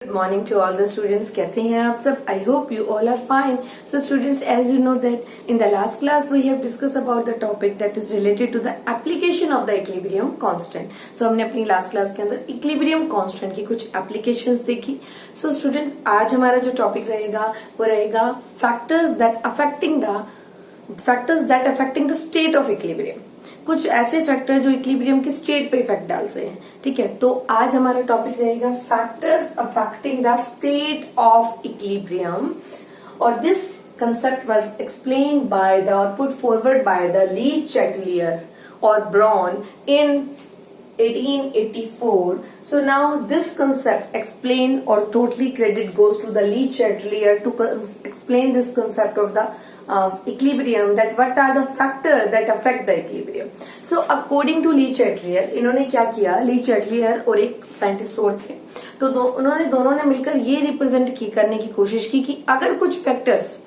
Good morning to all the students. कैसे हैं आप सब? I hope you all are fine. So students, as you know that in the last class we have discussed about the topic that is related to the application of the equilibrium constant. So हमने अपनी last class के अंदर equilibrium constant की कुछ applications देखी. So students, आज हमारा जो topic रहेगा वो रहेगा factors that affecting the state of equilibrium. कुछ ऐसे फैक्टर जो इक्विलिब्रियम की स्टेट पे इफेक्ट डालते हैं. ठीक है, तो आज हमारा टॉपिक रहेगा factors affecting the state of equilibrium. और this concept was explained by the or put forward by the Le Chatelier or Braun in 1884. So now this concept explained or totally credit goes to the Le Chatelier to explain this concept of the equilibrium, that what are the factors that affect the equilibrium. So according to Le Chatelier, इन्होंने क्या किया, Le Chatelier और एक scientist और थे, तो उन्होंने दोनों ने मिलकर ये रिप्रेजेंट करने की कोशिश की कि अगर कुछ फैक्टर्स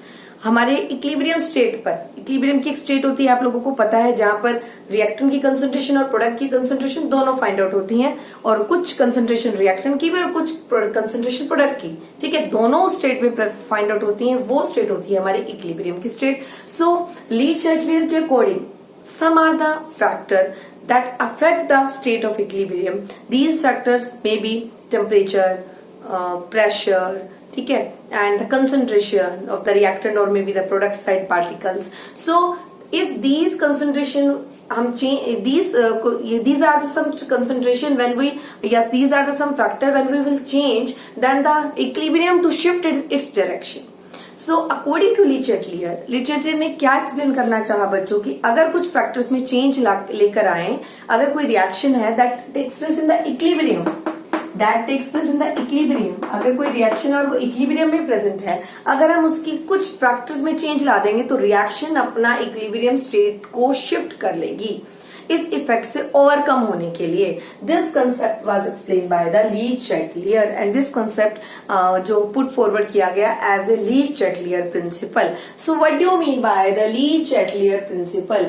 हमारे इक्विलिब्रियम स्टेट पर, इक्विलिब्रियम की एक स्टेट होती है आप लोगों को पता है जहां पर रिएक्टेंट की कंसंट्रेशन और प्रोडक्ट की कंसंट्रेशन दोनों फाइंड आउट होती हैं, और कुछ कंसंट्रेशन रिएक्टेंट की भी और कुछ कंसंट्रेशन प्रोडक्ट की. ठीक है, दोनों स्टेट में फाइंड आउट होती हैं. वो स्टेट होती है हमारी इक्विलिब्रियम की स्टेट. सो ली चैटलियर के according some are the factor that affect the state of equilibrium. These factors may be temperature, pressure, ठीक है, and the concentration of the reactant or maybe the product side particles. So if these concentration हम change these are the some concentration when we these are the some factor when we will change then the equilibrium to shift its direction. So according to Le Chatelier ने क्या explain करना चाहा बच्चों की, अगर कुछ factors में change लेकर आए, अगर कोई रिएक्शन है that takes place in the equilibrium, अगर कोई रिएक्शन और वो इक्विलिब्रियम में प्रेजेंट है, अगर हम उसकी कुछ फैक्टर्स में चेंज ला देंगे तो रिएक्शन अपना इक्विलिब्रियम स्टेट को शिफ्ट कर लेगी इस इफेक्ट से ओवरकम होने के लिए. This concept was explain by the Le Chatelier and this concept जो पुट फॉरवर्ड किया गया as a Le Chatelier principle. So what do you mean by the Le Chatelier principle?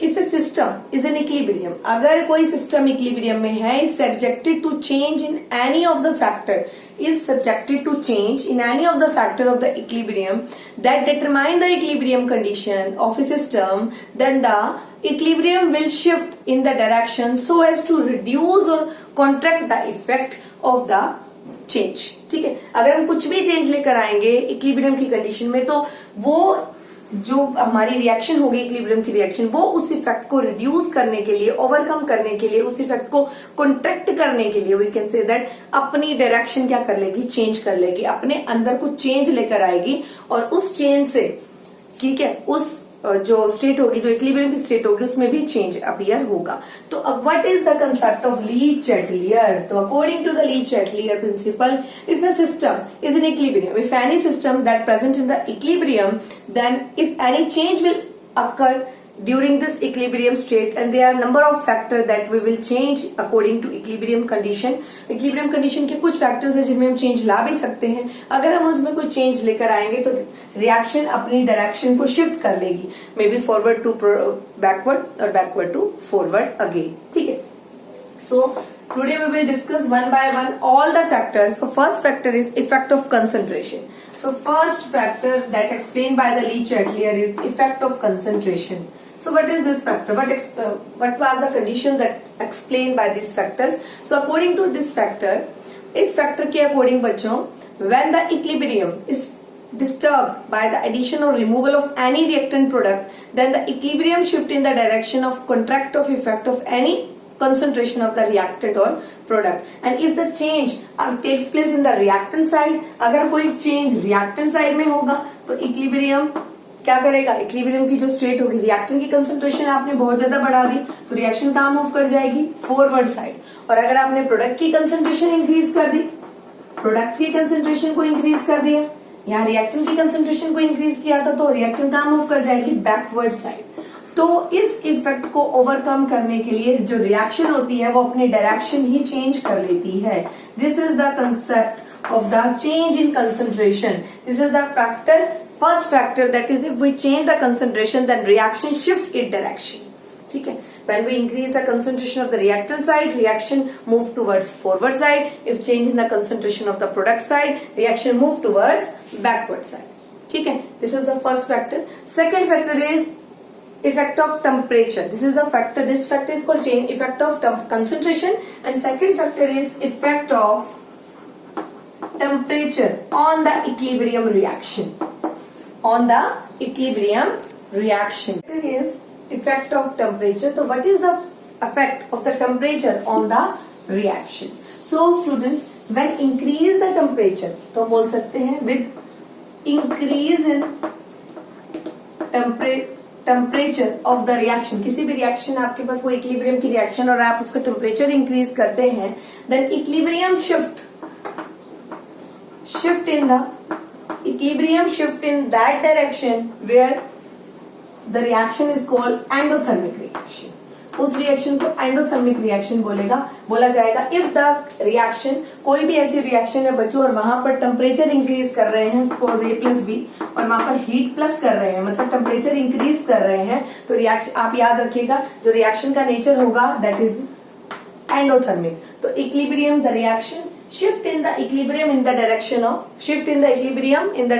If a system is in equilibrium, अगर कोई system equilibrium में है, is subjected to change in any of the factor of the equilibrium that determine the equilibrium condition of a system, then the equilibrium will shift in the direction so as to reduce or contract the effect of the change. ठीक है, अगर हम कुछ भी change लेकर आएंगे equilibrium की condition में तो वो जो हमारी रिएक्शन होगी इक्विलिब्रियम की रिएक्शन, वो उस इफेक्ट को रिड्यूस करने के लिए, ओवरकम करने के लिए, उस इफेक्ट को कॉन्ट्रैक्ट करने के लिए वी कैन से दैट अपनी डायरेक्शन क्या कर लेगी, चेंज कर लेगी, अपने अंदर कुछ चेंज लेकर आएगी और उस चेंज से, ठीक है, उस जो स्टेट होगी, जो इक्विलिब्रियम की स्टेट होगी, उसमें भी चेंज अपीयर होगा. तो अब what is the concept of Le Chatelier? तो according to the Le Chatelier principle, if a system is in equilibrium, if any system that present in the equilibrium, then if any change will occur during this equilibrium state, and there are number of factors that we will change according to equilibrium condition. equilibrium condition के कुछ factors है जिनमें हम change ला भी सकते हैं. अगर हम उसमें कोई change लेकर आएंगे तो reaction अपनी direction को shift कर लेगी, maybe forward to backward और backward to forward again. ठीक है, so today we will discuss one by one all the factors. So first factor is effect of concentration. So first factor that explained by the Le Chatelier is effect of concentration. So what is this factor? What was the condition that explained by these factors? So according to this factor, इस factor के according बच्चों, when the equilibrium is disturbed by the addition or removal of any reactant product, then the equilibrium shift in the direction of contract of effect of any concentration of the reactant or product. And if the change takes place in the reactant side, अगर कोई change reactant side में होगा तो equilibrium क्या करेगा, equilibrium की जो state होगी, रिएक्टेंट की कंसंट्रेशन आपने बहुत ज्यादा बढ़ा दी तो रिएक्शन कहाँ मूव कर जाएगी, फॉरवर्ड साइड. और अगर आपने प्रोडक्ट की कंसंट्रेशन इंक्रीज कर दी, प्रोडक्ट की कंसंट्रेशन को इंक्रीज कर दिया, यहाँ रिएक्टेंट की कंसंट्रेशन को इंक्रीज किया था तो रिएक्टेंट कहाँ मूव कर जाएगी, बैकवर्ड साइड. तो इस इफेक्ट को ओवरकम करने के लिए जो रिएक्शन होती है वो अपनी डायरेक्शन ही चेंज कर लेती है. This is the concept of the change in concentration. This is the factor, first factor, that is if we change the concentration then reaction shift its direction. ठीक है, When we increase the concentration of the reactant side, reaction move towards forward side. If change in the concentration of the product side, reaction move towards backward side. ठीक है, this is the first factor. Second factor is effect of temperature. This is the factor. This factor is called change effect of concentration, and second factor is effect of temperature on the equilibrium reaction. On the equilibrium reaction. It is effect of temperature. So what is the effect of the temperature on the reaction? So students, when increase the temperature, तो बोल सकते हैं with increase in temperature of the reaction. किसी भी reaction आपके पास कोई equilibrium की reaction और आप उसका temperature increase करते हैं, then equilibrium shift in that direction where the reaction is called endothermic reaction. उस रिएक्शन को एंडोथर्मिक रिएक्शन बोला जाएगा इफ द रिएक्शन, कोई भी ऐसी रिएक्शन है बच्चों और वहां पर टेम्परेचर इंक्रीज कर रहे हैं, सपोज A प्लस बी, और वहां पर हीट प्लस कर रहे हैं, मतलब टेम्परेचर इंक्रीज कर रहे हैं, तो रिएक्शन आप याद रखिएगा जो रिएक्शन का नेचर होगा दैट इज एंडोथर्मिक. तो equilibrium the reaction shift in the equilibrium in the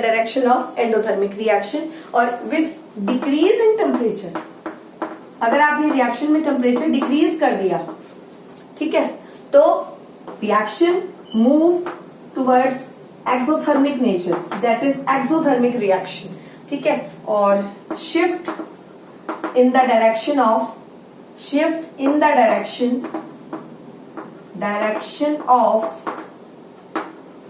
direction of endothermic reaction. और with decrease in temperature, अगर आपने रिएक्शन में टेम्परेचर डिक्रीज कर दिया, ठीक है, तो reaction move towards exothermic nature, that is exothermic reaction. ठीक है, और shift in the direction of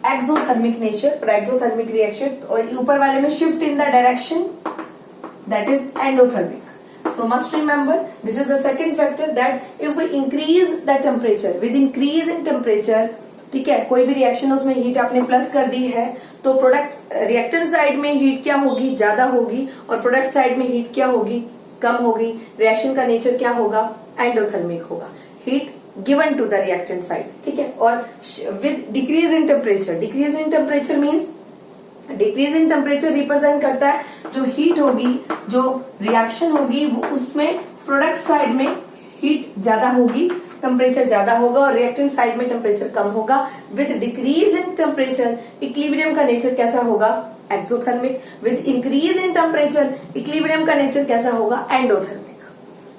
exothermic nature और एक्सोथर्मिक रिएक्शन, और ऊपर वाले में shift in the direction that is endothermic. So must remember, this is the second factor, that if we increase the temperature, with increase in temperature, ठीक है, कोई भी reaction उसमें हीट आपने प्लस कर दी है, तो प्रोडक्ट रिएक्टेंट साइड में हीट क्या होगी, ज्यादा होगी, और प्रोडक्ट साइड में हीट क्या होगी, कम होगी. रिएक्शन का नेचर क्या होगा, एंडोथर्मिक होगा. Heat given to the reactant side. ठीक है, और with decrease in temperature means decrease in temperature represent करता है जो हीट होगी, जो रिएक्शन होगी, वो उसमें प्रोडक्ट साइड में हीट ज्यादा होगी, टेम्परेचर ज्यादा होगा, और रिएक्टेंट साइड में टेम्परेचर कम होगा. With decrease in temperature equilibrium का नेचर कैसा होगा, exothermic. With increase in temperature equilibrium का नेचर कैसा होगा, एंडोथर्मिक.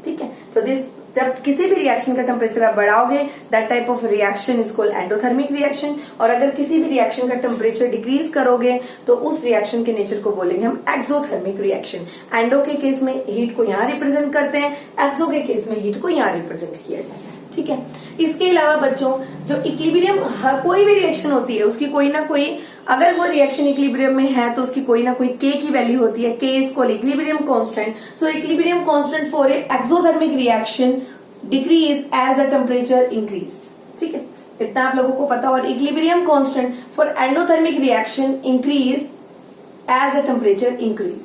ठीक है, तो दिस जब किसी भी रिएक्शन का टेम्परेचर आप बढ़ाओगे, that type of reaction is called endothermic reaction. और अगर किसी भी रिएक्शन का टेम्परेचर डिक्रीज करोगे तो उस रिएक्शन के नेचर को बोलेंगे हम एक्सोथर्मिक रिएक्शन. एंडो के केस में हीट को यहाँ रिप्रेजेंट करते हैं, एक्सो के केस में हीट को यहाँ रिप्रेजेंट किया जाता है. ठीक है, इसके अलावा बच्चों जो इक्विलिब्रियम, हर कोई भी रिएक्शन होती है उसकी कोई ना कोई, अगर वो रिएक्शन इक्विलिब्रियम में है तो उसकी कोई ना कोई के की वैल्यू होती है. K is called equilibrium constant. So equilibrium constant for a exothermic reaction decrease as the temperature increase. ठीक है, इतना आप लोगों को पता. और equilibrium constant for endothermic reaction increase as the temperature increase.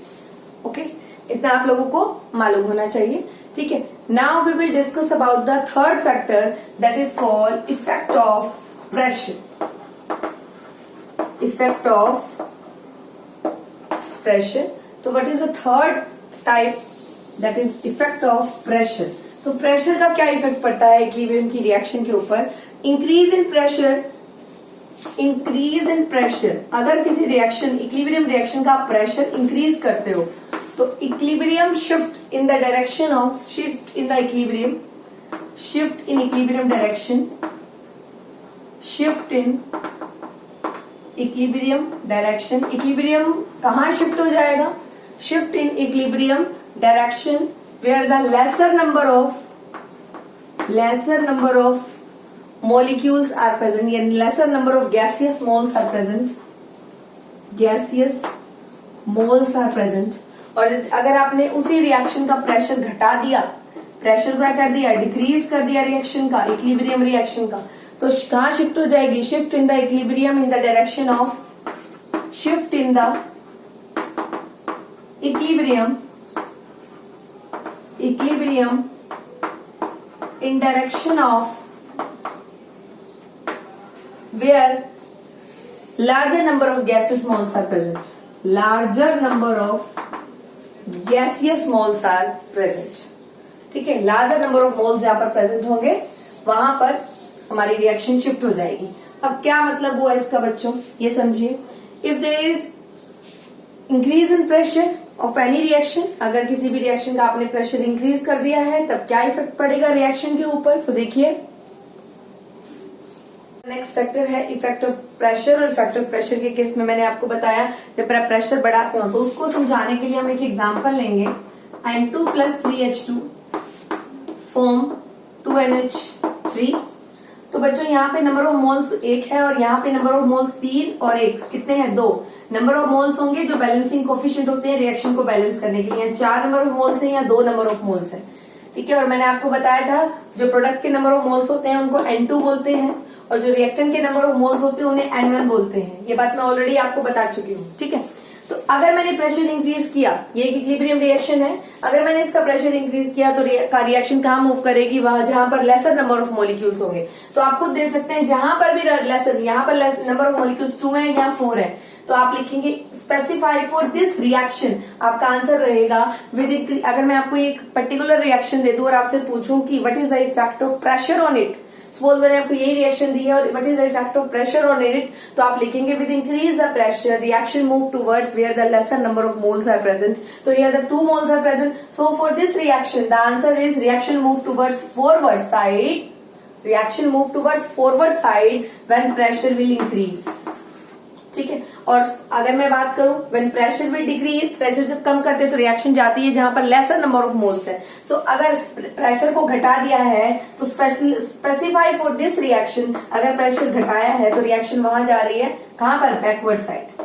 Okay, इतना आप लोगों को मालूम होना चाहिए. ठीक है, now we will discuss about the third factor that is called effect of pressure. Effect of pressure. तो what is the third type, that is effect of pressure. तो प्रेशर का क्या इफेक्ट पड़ता है इक्विलिब्रियम की रिएक्शन के ऊपर. Increase in pressure, अगर किसी रिएक्शन इक्विलिब्रियम रिएक्शन का आप प्रेशर इंक्रीज करते हो तो equilibrium shift in equilibrium direction. Equilibrium कहाँ शिफ्ट हो जाएगा, shift in equilibrium direction where the lesser number of molecules are present, and lesser number of gaseous moles are present. और अगर आपने उसी रिएक्शन का प्रेशर घटा दिया, प्रेशर क्या कर दिया, डिक्रीज कर दिया रिएक्शन का, इक्विलिब्रियम रिएक्शन का, तो कहाँ शिफ्ट हो जाएगी, shift in the equilibrium in the direction of, shift in the equilibrium in direction of where larger number of gaseous moles are present. ठीक है, लार्जर नंबर ऑफ मोल्स जहां पर प्रेजेंट होंगे वहां पर हमारी रिएक्शन शिफ्ट हो जाएगी। अब क्या मतलब हुआ इसका बच्चों, ये समझिए। If there is increase in pressure of any reaction, अगर किसी भी रिएक्शन का आपने प्रेशर इंक्रीज कर दिया है तब क्या इफेक्ट पड़ेगा रिएक्शन के ऊपर। सो देखिए, नेक्स्ट फैक्टर है इफेक्ट ऑफ प्रेशर। और इफेक्ट ऑफ प्रेशर के केस में मैंने आपको बताया जब आप प्रेशर बढ़ाते हो तो उसको समझाने के लिए हम एक एग्जांपल लेंगे। N2 + 3H2 form 2NH3। तो बच्चों यहाँ पे नंबर ऑफ मोल्स 1 है और यहाँ पे नंबर ऑफ मोल्स 3 और 1 कितने हैं 2 नंबर ऑफ मोल्स होंगे जो बैलेंसिंग कोफिशिएंट होते हैं रिएक्शन को बैलेंस करने के लिए। 4 नंबर ऑफ मोल्स है या 2 नंबर ऑफ मोल्स है, ठीक है। और मैंने आपको बताया था जो प्रोडक्ट के नंबर ऑफ मोल्स होते हैं उनको N2 बोलते हैं और जो रिएक्टेंट के नंबर ऑफ मोल्स होते हैं उन्हें N1 बोलते हैं। ये बात मैं ऑलरेडी आपको बता चुकी हूँ, ठीक है। तो अगर मैंने प्रेशर इंक्रीज किया, ये एक इक्विलिब्रियम रिएक्शन है, अगर मैंने इसका प्रेशर इंक्रीज किया तो रिएक्शन कहाँ मूव करेगी, वहां जहां पर लेसर नंबर ऑफ मॉलिक्यूल्स होंगे। तो आप खुद देख सकते हैं जहां पर भी लेसर, यहाँ पर नंबर ऑफ मॉलिक्यूल्स 2 है या 4 है, तो आप लिखेंगे स्पेसिफाई फॉर दिस रिएक्शन। आपका आंसर रहेगा विद, अगर मैं आपको एक पर्टिकुलर रिएक्शन दे दूं और आपसे पूछूं कि what is the effect of pressure on it, suppose मैंने आपको यही रिएक्शन दी है और what is the effect of pressure on it, तो आप लिखेंगे with increase the pressure reaction move towards where the lesser number of moles are present. तो here the 2 moles are present, so for this reaction the answer is reaction move towards forward side, reaction move towards forward side when pressure will increase, ठीक है। और अगर मैं बात करूं when pressure will decrease, pressure जब कम करते हैं तो रिएक्शन जाती है जहां पर लेसर नंबर ऑफ मोल्स है। सो अगर प्रेशर को घटा दिया है तो स्पेसिफाई फॉर दिस रिएक्शन, अगर प्रेशर घटाया है तो रिएक्शन वहां जा रही है कहां पर, बैकवर्ड साइड।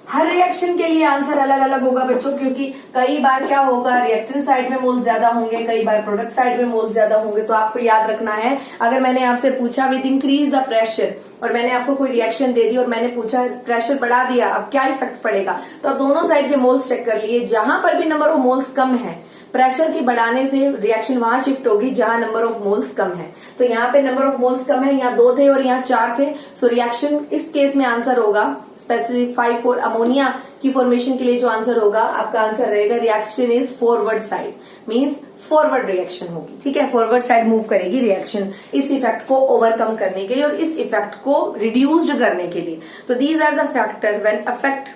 हर रिएक्शन के लिए आंसर अलग अलग होगा बच्चों, क्योंकि कई बार क्या होगा रिएक्टेंट साइड में मोल्स ज्यादा होंगे, कई बार प्रोडक्ट साइड में मोल्स ज्यादा होंगे। तो आपको याद रखना है, अगर मैंने आपसे पूछा विद इंक्रीज द प्रेशर और मैंने आपको कोई रिएक्शन दे दी और मैंने पूछा प्रेशर बढ़ा दिया अब क्या इफेक्ट पड़ेगा, तो आप दोनों साइड के मोल्स चेक कर लिए, जहां पर भी नंबर ऑफ मोल्स कम है प्रेशर के बढ़ाने से रिएक्शन वहां शिफ्ट होगी जहां नंबर ऑफ मोल्स कम है। तो यहाँ पे नंबर ऑफ मोल्स कम है, यहाँ 2 थे और यहाँ 4 थे। सो रिएक्शन इस केस में आंसर होगा स्पेसिफाई फॉर अमोनिया की फॉर्मेशन के लिए जो आंसर होगा आपका आंसर रहेगा reaction is forward side, means forward reaction होगी, ठीक है। फॉरवर्ड साइड मूव करेगी रिएक्शन इस इफेक्ट को ओवरकम करने के लिए और इस इफेक्ट को रिड्यूस्ड करने के लिए। तो these are the factor when affect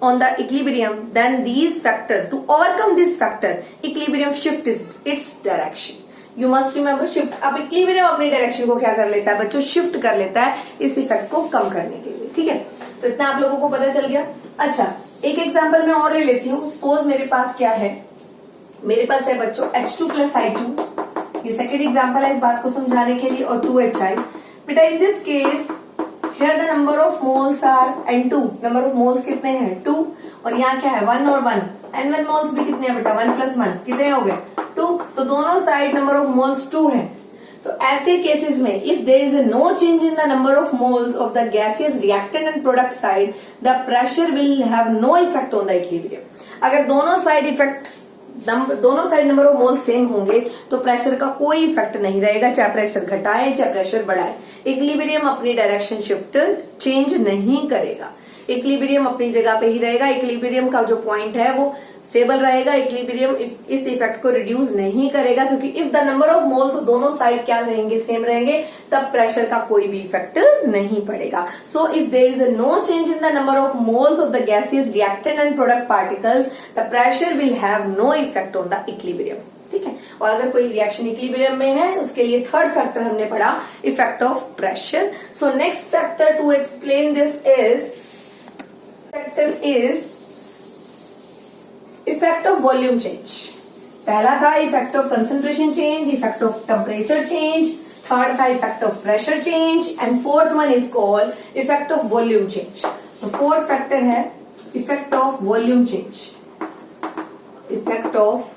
on the equilibrium, then these factor to overcome this factor equilibrium shift is its direction. You must remember shift. अब equilibrium अपनी डायरेक्शन को क्या कर लेता है बच्चों, शिफ्ट कर लेता है इस इफेक्ट को कम करने के लिए, ठीक है। तो इतना आप लोगों को पता चल गया। अच्छा, एक एग्जांपल मैं और ले लेती हूँ। सपोज मेरे पास क्या है, मेरे पास है बच्चों H2 + I2, ये सेकेंड एग्जाम्पल है इस बात को समझाने के लिए, और 2HI। बेटा in this case here the number of moles are N2, number of moles कितने हैं 2, और यहाँ क्या है 1 और 1, N1 मोल्स भी कितने हैं बेटा 1 + 1 कितने हो गए 2, तो दोनों साइड नंबर ऑफ मोल्स 2 है। तो ऐसे केसेस में if there is no change in the number of moles of the gaseous reactant and product side the pressure will have no effect on the equilibrium. अगर दोनों side number of moles same होंगे तो pressure का कोई effect नहीं रहेगा, चाहे pressure घटाए चाहे प्रेशर बढ़ाए। इक्विलिब्रियम अपनी डायरेक्शन शिफ्ट चेंज नहीं करेगा, इक्विलिब्रियम अपनी जगह पे ही रहेगा। इक्विलिब्रियम का जो पॉइंट है वो स्टेबल रहेगा। इक्विलिब्रियम इस इफेक्ट को रिड्यूस नहीं करेगा, क्योंकि if the number of moles दोनों साइड क्या रहेंगे, सेम रहेंगे, तब प्रेशर का कोई भी इफेक्ट नहीं पड़ेगा। So if there is no change in the number of moles of the gaseous reactant and product particles the pressure will have no effect on the equilibrium, ठीक है। और अगर कोई रिएक्शन इक्विलिब्रियम में है उसके लिए थर्ड फैक्टर हमने पढ़ा effect of pressure. So next factor to explain this is effect of volume change. पहला था effect of concentration change, effect of temperature change, third था effect of pressure change, and fourth one is called effect of volume change. तो fourth factor है effect of volume change. Effect of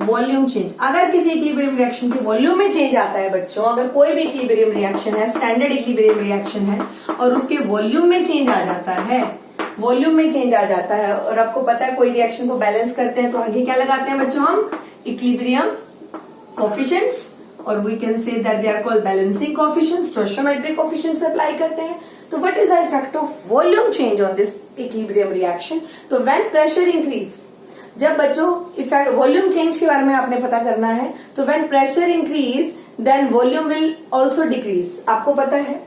volume change, अगर किसी equilibrium reaction के volume में change आता है बच्चों, अगर कोई भी इक्विलिब्रियम रिएक्शन है, स्टैंडर्ड इक्विलिब्रियम रिएक्शन है और उसके वॉल्यूम में चेंज आ जाता है, वॉल्यूम में चेंज आ जाता है, और आपको पता है कोई रिएक्शन को बैलेंस करते हैं तो आगे क्या लगाते हैं बच्चों, हम इक्विलिब्रियम कोएफिशिएंट्स, और we can say that they are called balancing coefficients, stoichiometric coefficients apply करते हैं। तो what is the effect of volume change on this equilibrium reaction? तो व्हेन प्रेशर इंक्रीज जब बच्चों इफेक्ट वॉल्यूम चेंज के बारे में आपने पता करना है, तो when pressure increase then volume will also decrease. आपको पता है,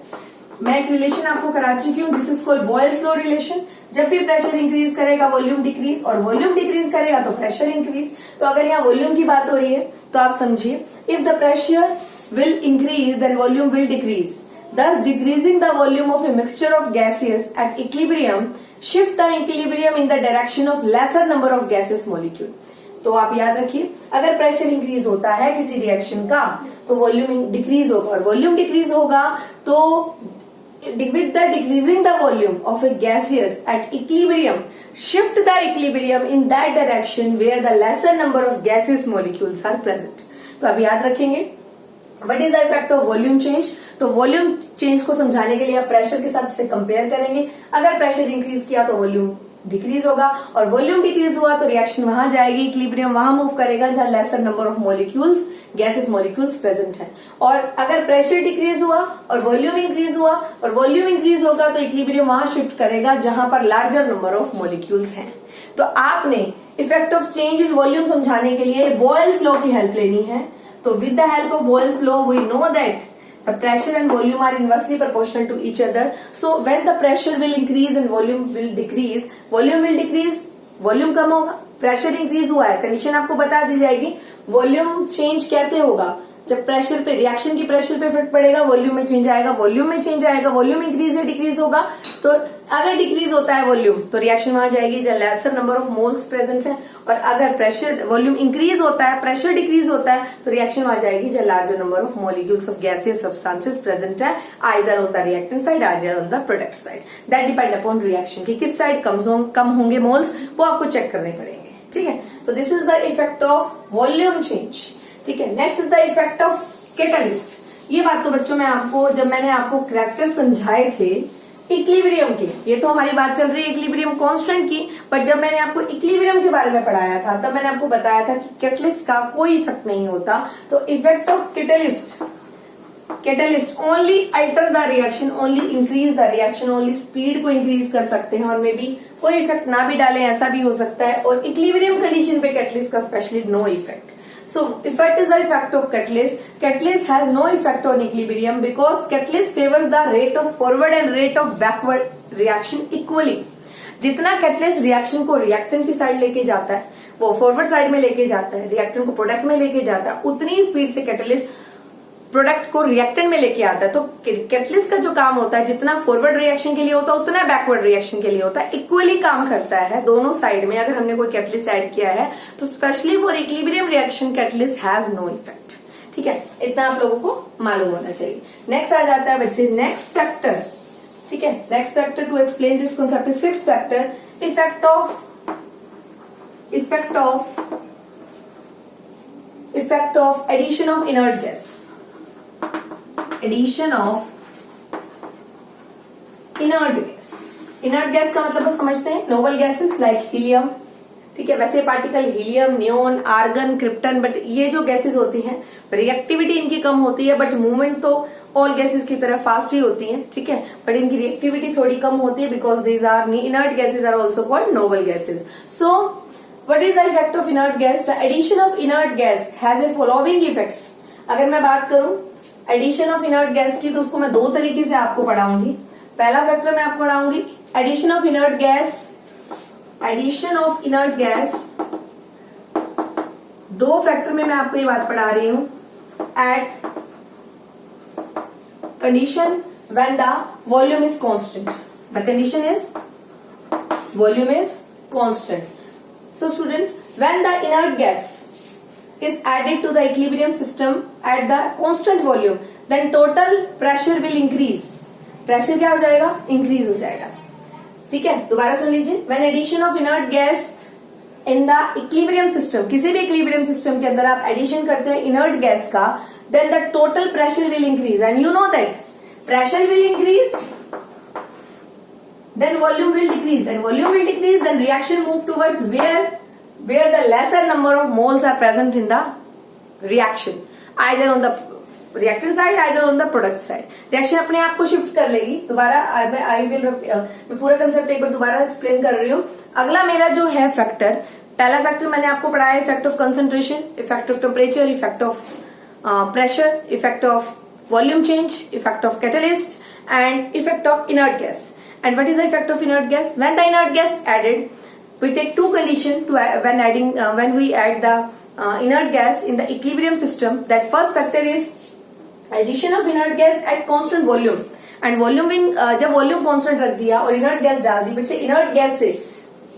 मैं एक रिलेशन आपको करा चुकी हूँ, this is called Boyle's law relation. जब भी प्रेशर इंक्रीज करेगा वॉल्यूम डिक्रीज, और वॉल्यूम डिक्रीज करेगा तो प्रेशर इंक्रीज। तो अगर यहाँ वॉल्यूम की बात हो रही है तो आप समझिए, if the pressure will increase then volume will decrease, thus decreasing the volume of a mixture of gases at equilibrium shift the equilibrium in the direction of lesser number of gaseous molecule। तो आप याद रखिए, अगर pressure increase होता है किसी reaction का तो वॉल्यूम डिक्रीज होगा, और वॉल्यूम डिक्रीज होगा तो with the decreasing the volume of a gaseous at equilibrium shift the equilibrium in that direction where the lesser number of gaseous molecules are present। तो अब याद रखेंगे what is the effect of volume change. तो volume change को समझाने के लिए आप प्रेशर के साथ से कंपेयर करेंगे। अगर प्रेशर इंक्रीज किया तो वॉल्यूम डिक्रीज होगा, और वॉल्यूम डिक्रीज हुआ तो रिएक्शन वहां जाएगी, इक्विलिब्रियम वहां मूव करेगा जहां laser number of molecules gases molecules present है। और अगर प्रेशर डिक्रीज हुआ और वॉल्यूम इंक्रीज हुआ, और वॉल्यूम इंक्रीज होगा तो इक्विलिब्रियम वहां शिफ्ट करेगा जहां पर लार्जर नंबर ऑफ मॉलिक्यूल्स हैं। तो आपने effect of change in volume समझाने के लिए बॉयल्स लॉ की हेल्प लेनी है। तो with the help of Boyle's law we know that the pressure and volume are inversely proportional to each other, so when the pressure will increase and volume will decrease, volume कम होगा, pressure increase हुआ है, condition आपको बता दी जाएगी। Volume change कैसे होगा, जब pressure पे रिएक्शन की प्रेशर पे इफेक्ट पड़ेगा, वॉल्यूम में चेंज आएगा, वॉल्यूम में चेंज आएगा, वॉल्यूम इंक्रीज या डिक्रीज होगा। तो अगर डिक्रीज होता है वॉल्यूम तो रिएक्शन वहां जाएगी जहां laser number of moles present है, और अगर प्रेशर वॉल्यूम इंक्रीज होता है, प्रेशर डिक्रीज होता है तो रिएक्शन वहां जाएगी जहां larger number of molecules of gaseous substances present है, either on the reactant side either on the product side. That depend upon reaction की किस साइड कम होंगे मोल्स, वो आपको चेक करने पड़ेंगे। ठीक है, तो this is the effect of volume change. ठीक है, next is the effect of catalyst. ये बात तो बच्चों मैं आपको, जब मैंने आपको कैरेक्टर समझाए थे इक्विलिब्रियम के, ये तो हमारी बात चल रही है इक्विलिब्रियम कांस्टेंट की, पर जब मैंने आपको इक्विलिब्रियम के बारे में पढ़ाया था तब मैंने आपको बताया था कि कैटलिस्ट का कोई इफेक्ट नहीं होता। तो effect of catalyst only alter the reaction, only increase the reaction, only speed को इंक्रीज कर सकते हैं, और मे बी कोई इफेक्ट ना भी डालें, ऐसा भी हो सकता है। और इक्विलिब्रियम कंडीशन पे कैटलिस्ट का specially no effect. So, effect is the effect of catalyst. Catalyst has no effect on equilibrium because catalyst favors the rate of forward and rate of backward reaction equally. जितना catalyst reaction को reactant की side लेके जाता है, वो forward side में लेके जाता है, रिएक्टेंट को प्रोडक्ट में लेके जाता है, उतनी ही स्पीड से कैटलिस्ट प्रोडक्ट को रिएक्टेंट में लेके आता है। तो कैटलिस्ट का जो काम होता है, जितना फॉरवर्ड रिएक्शन के लिए होता है उतना बैकवर्ड रिएक्शन के लिए होता है, इक्वली काम करता है दोनों साइड में। अगर हमने कोई कैटलिस्ट ऐड किया है तो specially for equilibrium reaction catalyst has no effect. ठीक है, इतना आप लोगों को मालूम होना चाहिए। नेक्स्ट आ जाता है बच्चे नेक्स्ट फैक्टर। ठीक है, next factor to explain this concept is sixth factor, effect of addition of inert gas. Addition of inert gas. Inert gas का मतलब आप समझते हैं, नोबल गैसेस लाइक हीलियम। ठीक है, वैसे particle helium, neon, argon, krypton, but ये जो गैसेस होती हैं रिएक्टिविटी इनकी कम होती है, बट मूवमेंट तो ऑल गैसेस की तरह फास्ट ही होती है। ठीक है, बट इनकी रिएक्टिविटी थोड़ी कम होती है because these are inert gases are also called noble gases. So what is the effect of inert gas? The addition of inert gas has a following effects. अगर मैं बात करूं एडिशन ऑफ इनर्ट गैस की, तो उसको मैं दो तरीके से आपको पढ़ाऊंगी। पहला फैक्टर मैं आपको पढ़ाऊंगी addition of inert gas. Addition of inert gas, दो फैक्टर में मैं आपको ये बात पढ़ा रही हूं। At condition when the volume is constant, the condition is volume is constant. So students, when the inert gas is added to the equilibrium system at the constant volume, then total pressure will increase. Pressure क्या हो जाएगा? Increase हो जाएगा। ठीक है, दोबारा सुन लीजिए। When addition of inert gas in the equilibrium system, किसी भी equilibrium system के अंदर आप addition करते हैं inert gas का, then the total pressure will increase, and you know that pressure will increase, then volume will decrease, and volume will decrease, then reaction move towards where the lesser number of moles are present in the reaction, either on the reactant side either on the product side. Reaction अपने आप को shift कर लेगी। दोबारा मैं पूरा concept एक बार दोबारा एक्सप्लेन कर रही हूँ। अगला मेरा जो है फैक्टर पहला फैक्टर मैंने आपको पढ़ाया effect of concentration, effect of temperature, effect of pressure, effect of volume change, effect of catalyst and effect of inert gas. And what is the effect of inert gas? When the inert gas added, we take two conditions to when we add the inert gas in the equilibrium system. That first factor is addition of inert gas at constant volume. And volume जब volume constant रख दिया और inert gas डाल दी, बच्चे inert gas से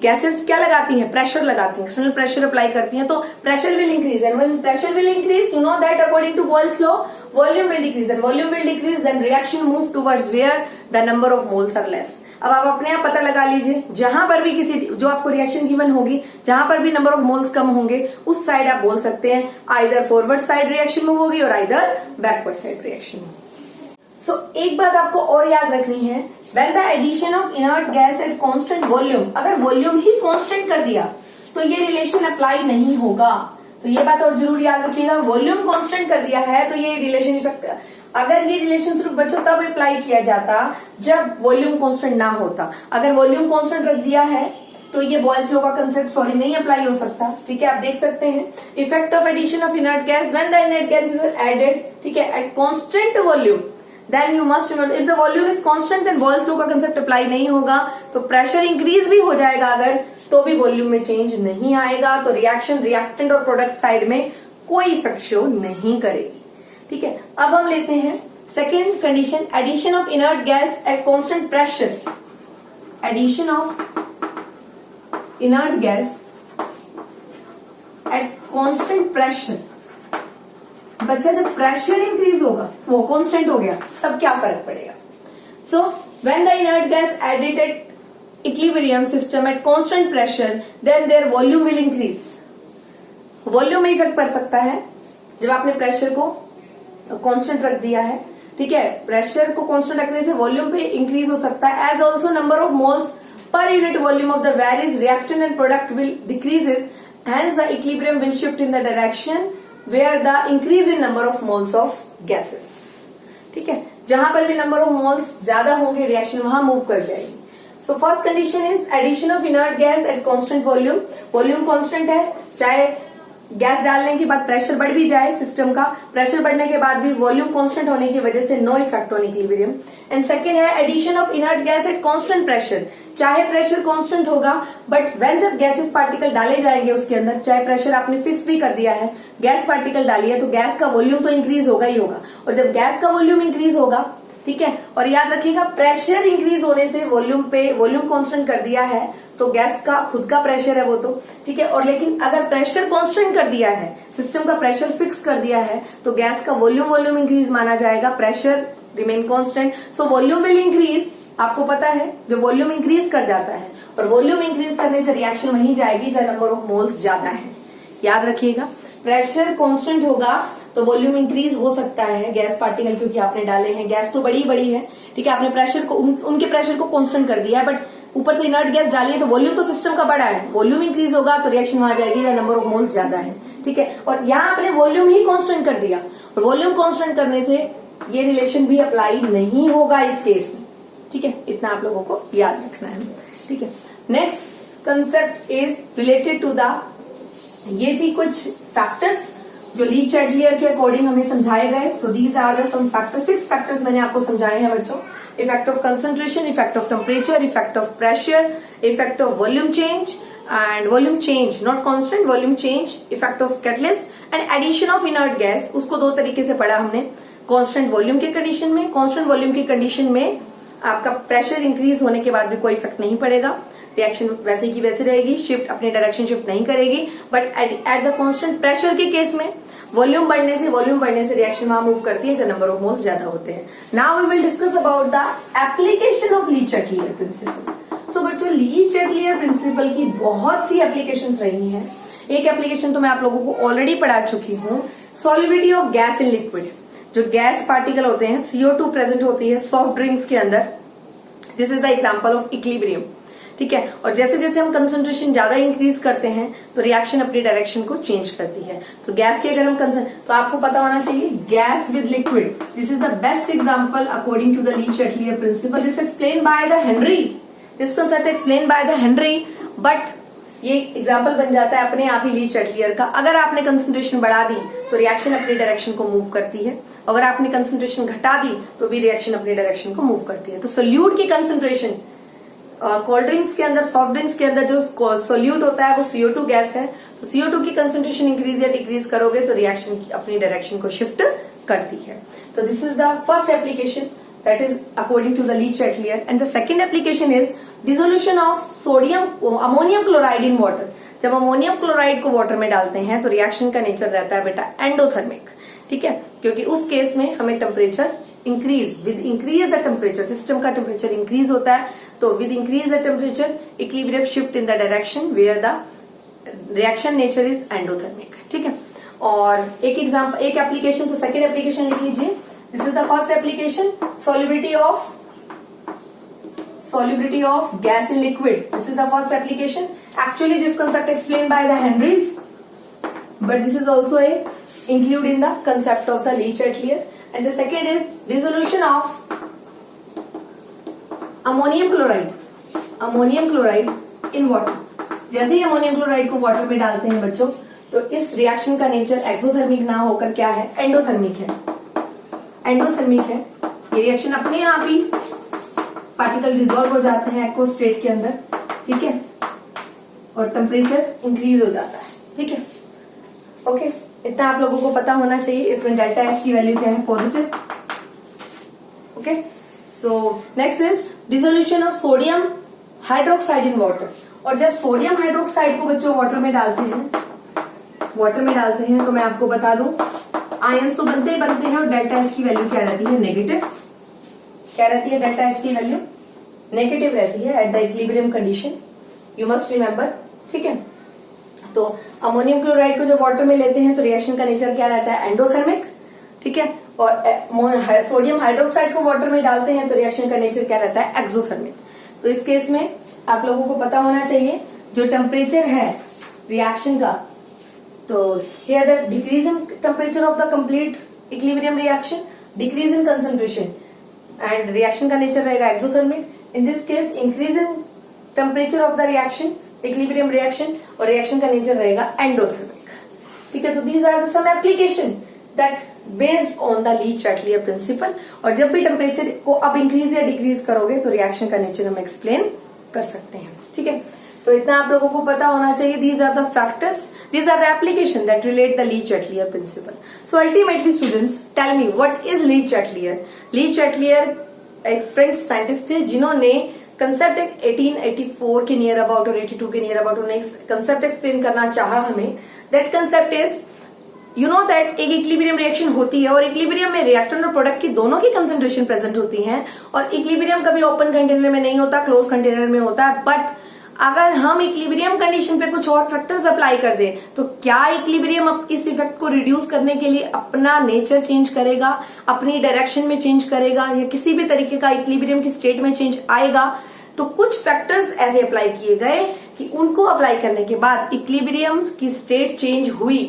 gases क्या लगाती हैं? प्रेशर लगाती हैं, एक्सटर्नल प्रेशर अप्लाई करती हैं, तो pressure will increase and when pressure will increase, you know that according to Boyle's law, volume will decrease and volume will decrease, then reaction move towards where the number of moles are less. अब आप अपने आप पता लगा लीजिए, जहां पर भी किसी जो आपको रिएक्शन गिवन होगी, जहां पर भी नंबर ऑफ मोल्स कम होंगे, उस साइड आप बोल सकते हैं either forward side reaction move होगी और either backward side reaction move. So एक बात आपको और याद रखनी है, when the addition of inert gas at constant volume, अगर वॉल्यूम ही कांस्टेंट कर दिया तो ये रिलेशन अप्लाई नहीं होगा. तो ये बात और जरूर याद रखिएगा, वॉल्यूम कांस्टेंट कर दिया है तो ये रिलेशन इफेक्ट, अगर ये रिलेशन सिर्फ बच्चों तब अप्लाई किया जाता जब वॉल्यूम कांस्टेंट ना होता. अगर वॉल्यूम कांस्टेंट रख दिया है तो ये बॉयल्स लॉ का कंसेप्ट नहीं अप्लाई हो सकता. ठीक है, आप देख सकते हैं effect of addition of inert gas when the inert gas is added, ठीक है, at constant volume, then you must remember if the volume is constant then Boyle's law का कंसेप्ट अप्लाई नहीं होगा. तो प्रेशर इंक्रीज भी हो जाएगा अगर, तो भी वॉल्यूम में चेंज नहीं आएगा. तो रिएक्शन रिएक्टेंट और प्रोडक्ट साइड में कोई इफेक्ट शो नहीं करेगी. ठीक है, अब हम लेते हैं second condition, addition of inert gas at constant pressure. Addition of inert gas at constant pressure. बच्चा जब प्रेशर इंक्रीज होगा, वो कांस्टेंट हो गया, तब क्या फर्क पड़ेगा? So when the inert gas added at equilibrium system at constant pressure, then their volume will increase. Volume में इफेक्ट पड़ सकता है जब आपने प्रेशर को कांस्टेंट रख दिया है. ठीक है, प्रेशर को कांस्टेंट रखने से वॉल्यूम पे इंक्रीज हो सकता है. As also number of moles per unit volume of the various reactant and product will decreases, hence the equilibrium will shift in the direction where the increase in number of moles of gases. ठीक है, जहां पर भी number of moles ज्यादा होंगे reaction वहां move कर जाएगी. So first condition is addition of inert gas at constant volume. Volume constant है, चाहे गैस डालने के बाद प्रेशर बढ़ भी जाए सिस्टम का, प्रेशर बढ़ने के बाद भी वॉल्यूम कांस्टेंट होने की वजह से no effect on equilibrium. And second है addition of inert gas at constant pressure. चाहे प्रेशर कांस्टेंट होगा बट व्हेन जब गैसेस पार्टिकल डाले जाएंगे उसके अंदर, चाहे प्रेशर आपने फिक्स भी कर दिया है, गैस पार्टिकल डाली है तो गैस का वॉल्यूम तो इंक्रीज होगा ही होगा. और जब गैस का वॉल्यूम इंक्रीज होगा, ठीक है, और याद रखिएगा प्रेशर इंक्रीज होने से वॉल्यूम कांस्टेंट कर दिया है तो गैस का खुद का प्रेशर है वो तो, ठीक है, और लेकिन अगर प्रेशर कांस्टेंट कर दिया है, सिस्टम का प्रेशर फिक्स कर दिया है, तो गैस का वॉल्यूम इंक्रीज माना जाएगा, pressure remain constant. So volume will increase. आपको पता है जो वॉल्यूम इंक्रीज कर जाता है, और वॉल्यूम इंक्रीज करने से रिएक्शन वहीं जाएगी जहां नंबर ऑफ मोल्स ज्यादा है. याद रखिएगा, प्रेशर कांस्टेंट होगा तो वॉल्यूम इंक्रीज हो सकता है, गैस पार्टिकल क्योंकि आपने डाले हैं, गैस तो बड़ी बड़ी है, ठीक है, आपने प्रेशर को उनके प्रेशर को कांस्टेंट कर दिया है, बट ऊपर से इनर्ट गैस डाली है तो वॉल्यूम तो सिस्टम का बड़ा है, वॉल्यूम इंक्रीज होगा तो रिएक्शन वहां जाएगी जहां नंबर ऑफ मोल्स ज्यादा है. ठीक है, और यहाँ आपने वॉल्यूम ही कांस्टेंट कर दिया, और वॉल्यूम कांस्टेंट करने से ये रिलेशन भी अप्लाई नहीं होगा इस केस में. ठीक है, इतना आप लोगों को याद रखना है. ठीक है, next concept is related to the, ये थी कुछ फैक्टर्स जो ली चैडलियर के अकॉर्डिंग हमें समझाए गए. तो these are the some factors, 6 factors मैंने आपको समझाए हैं बच्चों. Effect of concentration, effect of temperature, effect of pressure, effect of volume change and volume change not constant, volume change, effect of catalyst and addition of inert gas. उसको दो तरीके से पढ़ा हमने, कांस्टेंट वॉल्यूम के कंडीशन में. Constant volume की condition में आपका प्रेशर इंक्रीज होने के बाद भी कोई इफेक्ट नहीं पड़ेगा, रिएक्शन वैसे की वैसे रहेगी, शिफ्ट अपनी डायरेक्शन शिफ्ट नहीं करेगी. But at the constant pressure के केस में वॉल्यूम बढ़ने से रिएक्शन वहां मूव करती है जब नंबर ऑफ मोल्स ज्यादा होते हैं. Now we will discuss about the application of Le Chatelier principle. So बच्चों, ली चैडलियर प्रिंसिपल की बहुत सी एप्लीकेशंस रही हैं. एक एप्लीकेशन तो मैं आप लोगों को ऑलरेडी पढ़ा चुकी हूँ, solubility of gas in liquid. जो गैस पार्टिकल होते हैं, CO2 प्रेजेंट होती है सॉफ्ट ड्रिंक्स के अंदर, this is the example of equilibrium. ठीक है, और जैसे जैसे हम कंसंट्रेशन ज्यादा इंक्रीज करते हैं तो रिएक्शन अपनी डायरेक्शन को चेंज करती है. तो गैस की अगर हम तो आपको पता होना चाहिए gas with liquid, this is the best example according to the Le Chatelier principle. This explain by the Henry, this concept explain by the Henry, but ये एग्जाम्पल बन जाता है अपने आप ही लीच एटलियर का। अगर आपने कंसंट्रेशन बढ़ा दी तो रिएक्शन अपनी डायरेक्शन को मूव करती है, अगर आपने कंसंट्रेशन घटा दी तो भी रिएक्शन अपनी डायरेक्शन को मूव करती है। तो सोल्यूट की कंसंट्रेशन कोल्ड ड्रिंक्स के अंदर, सॉफ्ट ड्रिंक्स के अंदर जो सोल्यूट होता है वो CO2 गैस है, तो CO2 की कंसंट्रेशन इंक्रीज या डिक्रीज करोगे तो रिएक्शन अपनी डायरेक्शन को शिफ्ट करती है। तो this is the first application that is according to the Leach-Atelier, and the second application is dissolution of ammonium chloride in water। जब अमोनियम क्लोराइड को वाटर में डालते हैं तो रिएक्शन का नेचर रहता है बेटा एंडोथर्मिक, ठीक है, क्योंकि उस केस में हमें temperature increase, with increase the temperature, system का टेम्परेचर इंक्रीज होता है, तो with increase the temperature equilibrium shift in the direction where the reaction nature is endothermic, ठीक है। और एक एग्जाम्पल, एक एप्लीकेशन, तो सेकेंड एप्लीकेशन लिख लीजिए। This is the first application, solubility of gas in liquid. This is the first application. Actually, this concept explained by the Henrys, but this is also included in the concept of the Leach-Atelier. And the second is dissolution of ammonium chloride in water. जैसे ही ammonium chloride को water में डालते हैं बच्चों, तो इस reaction का nature exothermic ना होकर क्या है, एंडोथर्मिक है। एंडोथर्मिक है, ये रिएक्शन अपने आप ही पार्टिकल डिसॉल्व हो जाते हैं एक्वस स्टेट के अंदर, ठीक है, और टेम्परेचर इंक्रीज हो जाता है, ठीक है। ओके, इतना आप लोगों को पता होना चाहिए। इसमें डेल्टा एच की वैल्यू क्या है, positive. Okay, so next is dissolution of sodium hydroxide in water. और जब सोडियम हाइड्रोक्साइड को बच्चों वाटर में डालते हैं तो मैं आपको बता दूं आयंस तो बनते हैं और डेल्टा एच की वैल्यू क्या रहती है, नेगेटिव। क्या रहती है, डेल्टा एच की वैल्यू नेगेटिव रहती है at the equilibrium condition, you must remember, ठीक है। तो अमोनियम क्लोराइड को जब वाटर में लेते हैं तो रिएक्शन का नेचर क्या रहता है, एंडोथर्मिक, ठीक है, और सोडियम हाइड्रोक्साइड को वाटर में डालते हैं तो रिएक्शन का नेचर क्या रहता है, एक्सोथर्मिक। तो इस केस में आप लोगों को पता होना चाहिए जो टेम्परेचर है रिएक्शन का, तो here the decrease in temperature of the complete equilibrium reaction, decrease in concentration, and reaction का nature रहेगा exothermic. In this case, increase in temperature of the reaction, equilibrium reaction, और reaction का nature रहेगा endothermic. ठीक है, तो these are some application that based on the Leach-Atelier principle। और जब भी टेम्परेचर को अब इंक्रीज या डिक्रीज करोगे तो रिएक्शन का नेचर हम एक्सप्लेन कर सकते हैं, ठीक है। तो इतना आप लोगों को पता होना चाहिए। These are the factors, these are the application that relate the Leach-Atelier principle. So ultimately students, tell me what is Leach-Atelier? Leach-Atelier एक फ्रेंच साइंटिस्ट थे जिन्होंने कंसेप्ट 1884 के नियर अबाउट और 82 के नियर अबाउट उन्हें कंसेप्ट एक्सप्लेन करना चाहा हमें। That concept is, you know that एक इक्विलिब्रियम रिएक्शन होती है और इक्विलिब्रियम में रिएक्टेंट और प्रोडक्ट की दोनों की कंसेंट्रेशन प्रेजेंट होती है, और इक्विलिब्रियम कभी ओपन कंटेनर में नहीं होता, क्लोज कंटेनर में होता है। बट अगर हम इक्विलिब्रियम कंडीशन पे कुछ और फैक्टर्स अप्लाई कर दें तो क्या इक्विलिब्रियम इस इफेक्ट को रिड्यूस करने के लिए अपना नेचर चेंज करेगा, अपनी डायरेक्शन में चेंज करेगा, या किसी भी तरीके का इक्विलिब्रियम की स्टेट में चेंज आएगा? तो कुछ फैक्टर्स ऐसे अप्लाई किए गए कि उनको अप्लाई करने के बाद इक्विलिब्रियम की स्टेट चेंज हुई।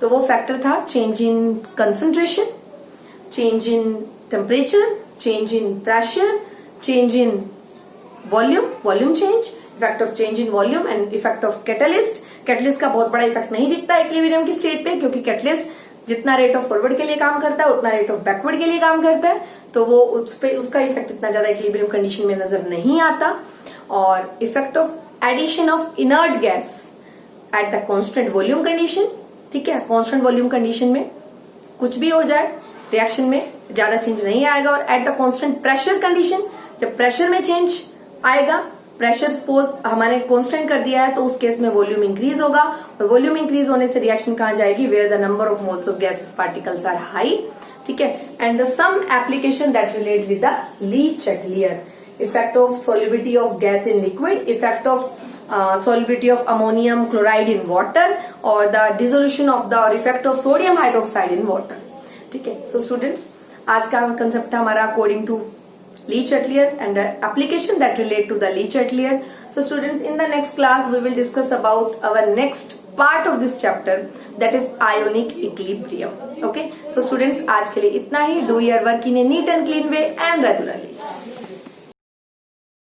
तो वो फैक्टर था change in concentration, change in temperature, change in pressure, change in volume change, effect of change in volume and effect of catalyst. Catalyst का बहुत बड़ा इफेक्ट नहीं दिखता इक्विलिब्रियम की स्टेट पे, क्योंकि कैटलिस्ट जितना रेट ऑफ फॉरवर्ड के लिए काम करता है उतना रेट ऑफ बैकवर्ड के लिए काम करता है, तो वो उसका इफेक्ट इतना ज्यादा इक्विलिब्रियम कंडीशन में नजर नहीं आता। और effect of addition of inert gas at the constant volume condition, ठीक है, कांस्टेंट वॉल्यूम कंडीशन में कुछ भी हो जाए रिएक्शन में ज्यादा चेंज नहीं आएगा। और eight the constant pressure condition, जब प्रेशर में चेंज आएगा, प्रेशर सपोज हमारे कांस्टेंट कर दिया है, तो उस केस में वॉल्यूम इंक्रीज होगा, और वॉल्यूम इंक्रीज होने से रिएक्शन कहां जाएगी, where the number of moles of gases particles are high, ठीक है। And the some application that relate with the Le Chatelier, effect of solubility of gas in liquid, effect of solubility of ammonium chloride in water, or the dissolution of the or effect of sodium hydroxide in water, ठीक है। So students, आज का concept था हमारा according to Leach-Atelier and the application that relate to the Leach-Atelier. So students, in the next class we will discuss about our next part of this chapter, that is ionic equilibrium. Okay, so students, आज के लिए इतना ही. Do your work in a neat and clean way and regularly.